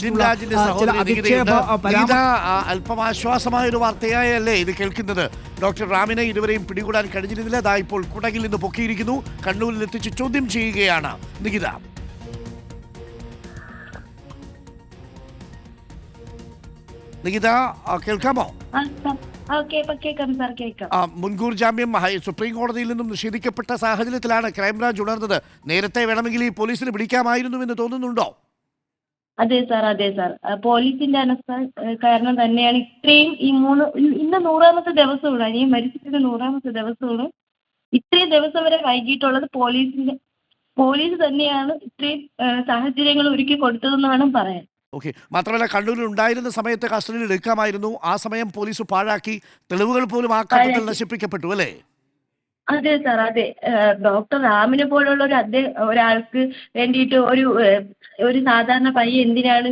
സംബന്ധിച്ചിട്ടുള്ള ചില അധിക്ഷേപ അല്പം ആശ്വാസമായ ഒരു വാർത്തയായല്ലേ ഇത് കേൾക്കുന്നത്? ഡോക്ടർ റാമിനെ ഇതുവരെയും പിടികൂടാൻ കഴിഞ്ഞിരുന്നില്ല. അതാ ഇപ്പോൾ കുടകിൽ നിന്ന് പൊക്കിയിരിക്കുന്നു, കണ്ണൂരിൽ എത്തിച്ച് ചോദ്യം ചെയ്യുകയാണ് നികിത. നികിത, കേൾക്കാമോ? മുൻകൂർ ജാമ്യം സുപ്രീം കോടതിയിൽ നിന്നും നിഷേധിക്കപ്പെട്ട സാഹചര്യത്തിലാണ് ക്രൈംബ്രാഞ്ച് ഉണർന്നത്. നേരത്തെ വേണമെങ്കിൽ ഈ പോലീസിന് പിടിക്കാമായിരുന്നു എന്ന് തോന്നുന്നുണ്ടോ? അതെ സാർ, അതെ സാർ. പോലീസിന്റെ അനസ്ഥ കാരണം തന്നെയാണ് ഇത്രയും ഇന്ന് 100ാമത്തെ ദിവസമാണ്, അനിയൻ മരിച്ചിട്ട് 100ാമത്തെ ദിവസമാണ്. ഇത്രയും ദിവസം വരെ വൈകിട്ടുള്ളത് പോലീസ് തന്നെയാണ് ഇത്രയും സാഹചര്യങ്ങൾ ഒരുക്കി കൊടുത്തതെന്ന് വേണം പറയാൻ. ഓക്കെ. മാത്രമല്ല, കണ്ണൂരിൽ ഉണ്ടായിരുന്ന സമയത്ത് കസ്റ്റഡിയിൽ എടുക്കാമായിരുന്നു. ആ സമയം പോലീസ് പാഴാക്കി, തെളിവുകൾ പോലും ആ ഘട്ടത്തിൽ നശിപ്പിക്കപ്പെട്ടു അല്ലേ? അതെ സാർ, അതെ. ഡോക്ടർ റാമിനെ പോലുള്ള ഒരാൾക്ക് വേണ്ടിയിട്ട് ഒരു സാധാരണ പയ്യൻ എന്തിനാണ്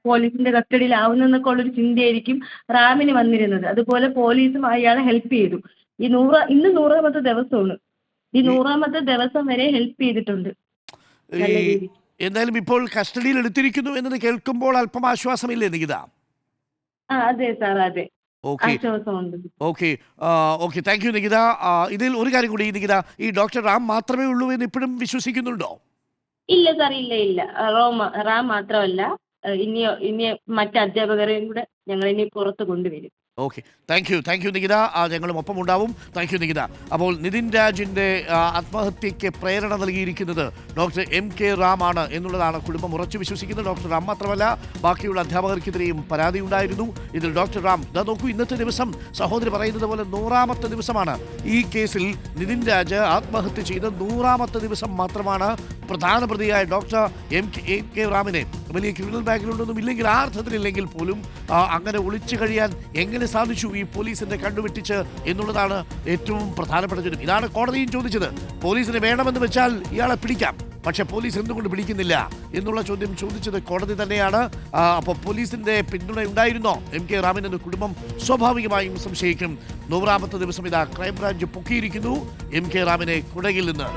പോലീസിന്റെ കസ്റ്റഡിയിലാവുന്നതെന്നൊക്കെ ഉള്ളൊരു ചിന്തയായിരിക്കും റാമിന് വന്നിരുന്നത്. അതുപോലെ പോലീസും അയാളെ ഹെൽപ്പ് ചെയ്തു. ഇന്ന് 100ാമത്തെ ദിവസമാണ്. ഈ 100ാമത്തെ ദിവസം വരെ ഹെൽപ്പ് ചെയ്തിട്ടുണ്ട്. എന്തായാലും ഇപ്പോൾ കസ്റ്റഡിയിൽ എടുത്തിരിക്കുന്നു എന്നത് കേൾക്കുമ്പോൾ അല്പം ആശ്വാസമില്ലേ നികിത? അതെ സാർ, അതെ. Okay, thank you Nikita. ഇതിൽ ഒരു കാര്യം കൂടി നികിത, ഈ ഡോക്ടർ റാം മാത്രമേ ഉള്ളൂ എന്ന് ഇപ്പോഴും വിശ്വസിക്കുന്നുണ്ടോ? ഇല്ല സാർ, ഇല്ല. റാം മാത്രമല്ല, ഇനി മറ്റ് അധ്യാപകരെയും കൂടെ ഞങ്ങൾ ഇനി പുറത്ത് കൊണ്ടുവരും. Okay, thank you Nikita. ഞങ്ങളും ഒപ്പം ഉണ്ടാവും. Thank you Nikita. അപ്പോൾ നിതിൻ രാജിൻ്റെ ആത്മഹത്യയ്ക്ക് പ്രേരണ നൽകിയിരിക്കുന്നത് ഡോക്ടർ MK റാം ആണ് എന്നുള്ളതാണ് കുടുംബം ഉറച്ചു വിശ്വസിക്കുന്നത്. ഡോക്ടർ റാം മാത്രമല്ല, ബാക്കിയുള്ള അധ്യാപകർക്കെതിരെയും പരാതി ഉണ്ടായിരുന്നു. ഇതിൽ ഡോക്ടർ റാം നോക്കൂ, ഇന്നത്തെ ദിവസം സഹോദരി പറയുന്നത് പോലെ 100ാമത്തെ ദിവസമാണ്. ഈ കേസിൽ നിതിൻ രാജ് ആത്മഹത്യ ചെയ്ത് 100ാമത്തെ ദിവസം മാത്രമാണ് പ്രധാന പ്രതിയായ ഡോക്ടർ MK റാമിനെ വലിയ ക്രിമിനൽ ബാക്ക്ഗ്രൗണ്ടൊന്നും ഇല്ലെങ്കിൽ, ആ അർത്ഥത്തിലില്ലെങ്കിൽ പോലും അങ്ങനെ ഒളിച്ചു കഴിയാൻ എങ്ങനെ സാധിച്ചു ഈ പോലീസിന്റെ കണ്ടുവെട്ടിച്ച് എന്നുള്ളതാണ് ഏറ്റവും പ്രധാനപ്പെട്ട ചോദ്യം. ഇതാണ് കോടതിയും ചോദിച്ചത്. പോലീസിന് വേണമെന്ന് വെച്ചാൽ ഇയാളെ പിടിക്കാം, പക്ഷെ പോലീസ് എന്തുകൊണ്ട് പിടിക്കുന്നില്ല എന്നുള്ള ചോദ്യം ചോദിച്ചത് കോടതി തന്നെയാണ്. അപ്പോൾ പോലീസിന്റെ പിന്തുണ ഉണ്ടായിരുന്നോ MK റാമിനെന്ന് കുടുംബം സ്വാഭാവികമായും സംശയിക്കും. 100ാമത്തെ ദിവസം ഇതാ ക്രൈംബ്രാഞ്ച് പൊക്കിയിരിക്കുന്നു MK റാമിനെ കുടകിൽ നിന്ന്.